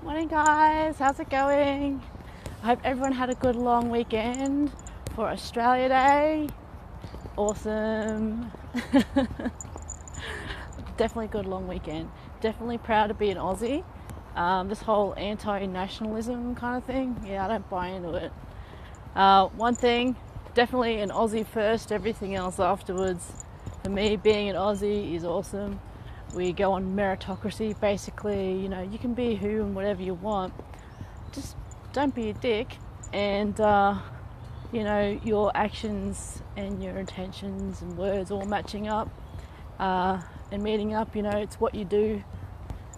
Morning guys, how's it going? I hope everyone had a good long weekend for Australia Day. Awesome. Definitely a good long weekend. Definitely proud to be an Aussie. This whole anti-nationalism kind of thing, yeah, I don't buy into it. One thing, definitely an Aussie first, everything else afterwards. For me, being an Aussie is awesome. We go on meritocracy, basically. You know, you can be who and whatever you want. Just don't be a dick, and you know, your actions and your intentions and words all matching up and meeting up. You know, it's what you do,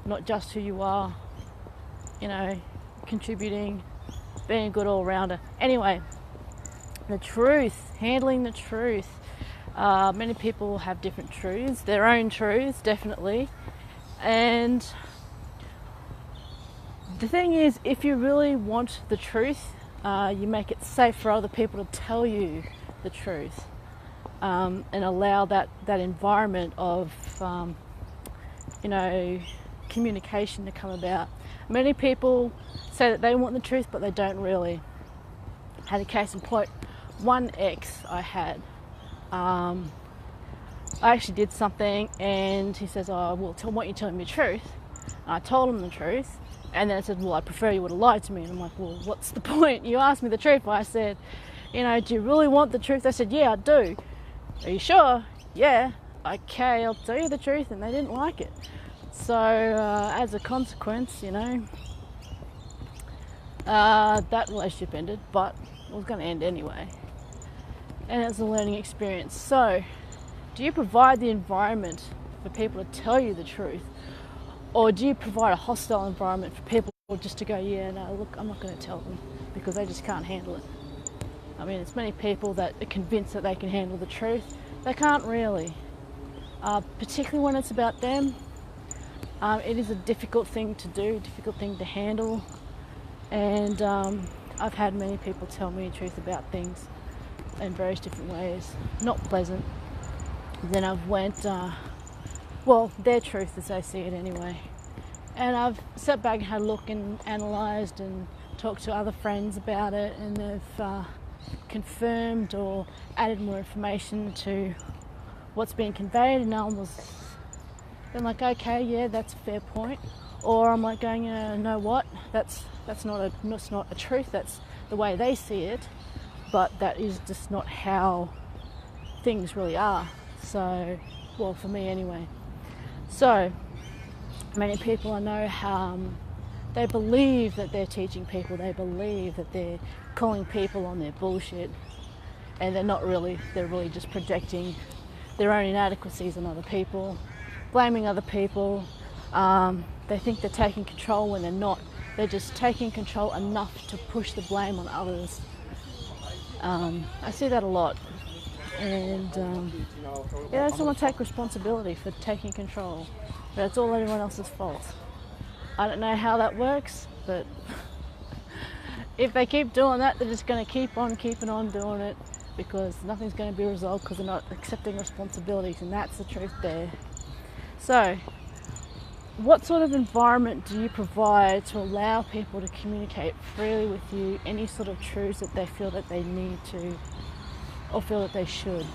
not just who you are. You know, contributing, being a good all-rounder. Anyway, the truth, handling the truth. Many people have different truths, their own truths, definitely. And the thing is, if you really want the truth, you make it safe for other people to tell you the truth, and allow that environment of, you know, communication to come about. Many people say that they want the truth, but they don't really. I had a case in point. One ex I had, I actually did something and he says, oh, well, why aren't you telling me the truth? And I told him the truth, and then I said, well, I'd prefer you would have lied to me. And I'm like, well, what's the point? You asked me the truth. I said, you know, do you really want the truth? They said, yeah, I do. Are you sure? Yeah. Okay, I'll tell you the truth. And they didn't like it. So as a consequence, you know, that relationship ended, but it was going to end anyway. And it's a learning experience. So, do you provide the environment for people to tell you the truth? Or do you provide a hostile environment for people just to go, yeah, no, look, I'm not going to tell them because they just can't handle it? I mean, it's many people that are convinced that they can handle the truth. They can't really. Particularly when it's about them. It is a difficult thing to do, difficult thing to handle. And I've had many people tell me the truth about things in various different ways, not pleasant. Then I've went, well, their truth as they see it anyway. And I've sat back and had a look and analysed and talked to other friends about it, and they've confirmed or added more information to what's being conveyed, and I'm like, okay, yeah, that's a fair point. Or I'm like going, you know what, that's not a truth, that's the way they see it. But that is just not how things really are. So, well, for me anyway. So, many people I know, they believe that they're teaching people, they believe that they're calling people on their bullshit, and they're not really, they're really just projecting their own inadequacies on other people, blaming other people. They think they're taking control when they're not. They're just taking control enough to push the blame on others. I see that a lot, and yeah, I just want to take responsibility for taking control, but it's all anyone else's fault. I don't know how that works, but if they keep doing that, they're just going to keep on keeping on doing it, because nothing's going to be resolved because they're not accepting responsibilities, and that's the truth there. So, what sort of environment do you provide to allow people to communicate freely with you any sort of truths that they feel that they need to, or feel that they should?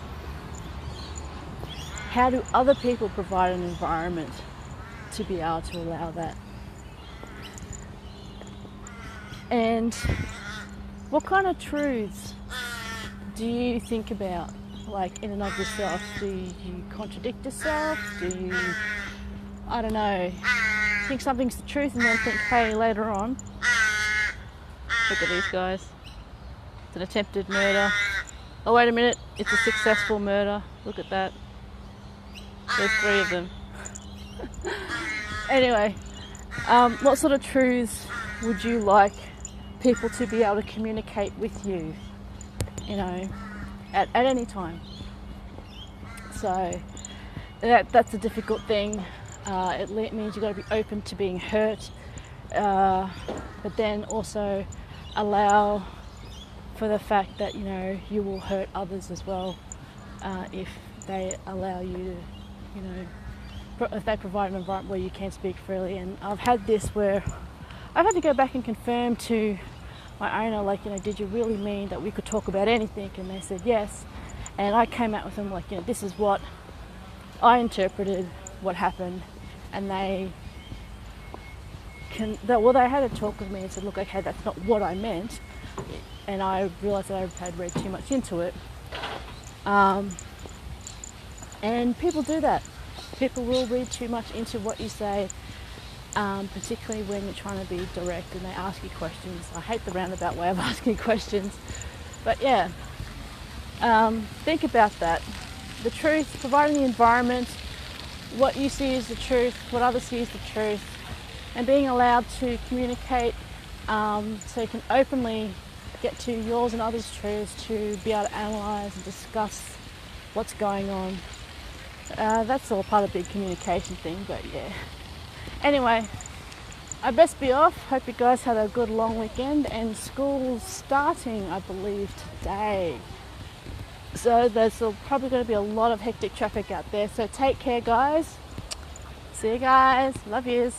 How do other people provide an environment to be able to allow that? And what kind of truths do you think about, like in and of yourself? Do you contradict yourself? Do you, I don't know, think something's the truth and then think, hey, later on, look at these guys, it's an attempted murder. Oh, wait a minute, it's a successful murder. Look at that. There's 3 of them. Anyway, what sort of truths would you like people to be able to communicate with you, you know, at any time? So that's a difficult thing. It means you've got to be open to being hurt, but then also allow for the fact that, you know, you will hurt others as well if they allow you to, you know, if they provide an environment where you can speak freely. And I've had this where I've had to go back and confirm to my owner, like, did you really mean that we could talk about anything? And they said yes. And I came out with them like, this is what I interpreted what happened. And they had a talk with me and said, look, okay, that's not what I meant. And I realised that I had read too much into it. And people do that. People will read too much into what you say, particularly when you're trying to be direct and they ask you questions. I hate the roundabout way of asking questions. But yeah, think about that. The truth, providing the environment, what you see is the truth, what others see is the truth, and being allowed to communicate so you can openly get to yours and others' truths, to be able to analyse and discuss what's going on. That's all part of the big communication thing, but yeah. Anyway, I best be off. Hope you guys had a good long weekend, and school's starting, I believe, today. So there's probably going to be a lot of hectic traffic out there. So take care, guys. See you guys. Love yous.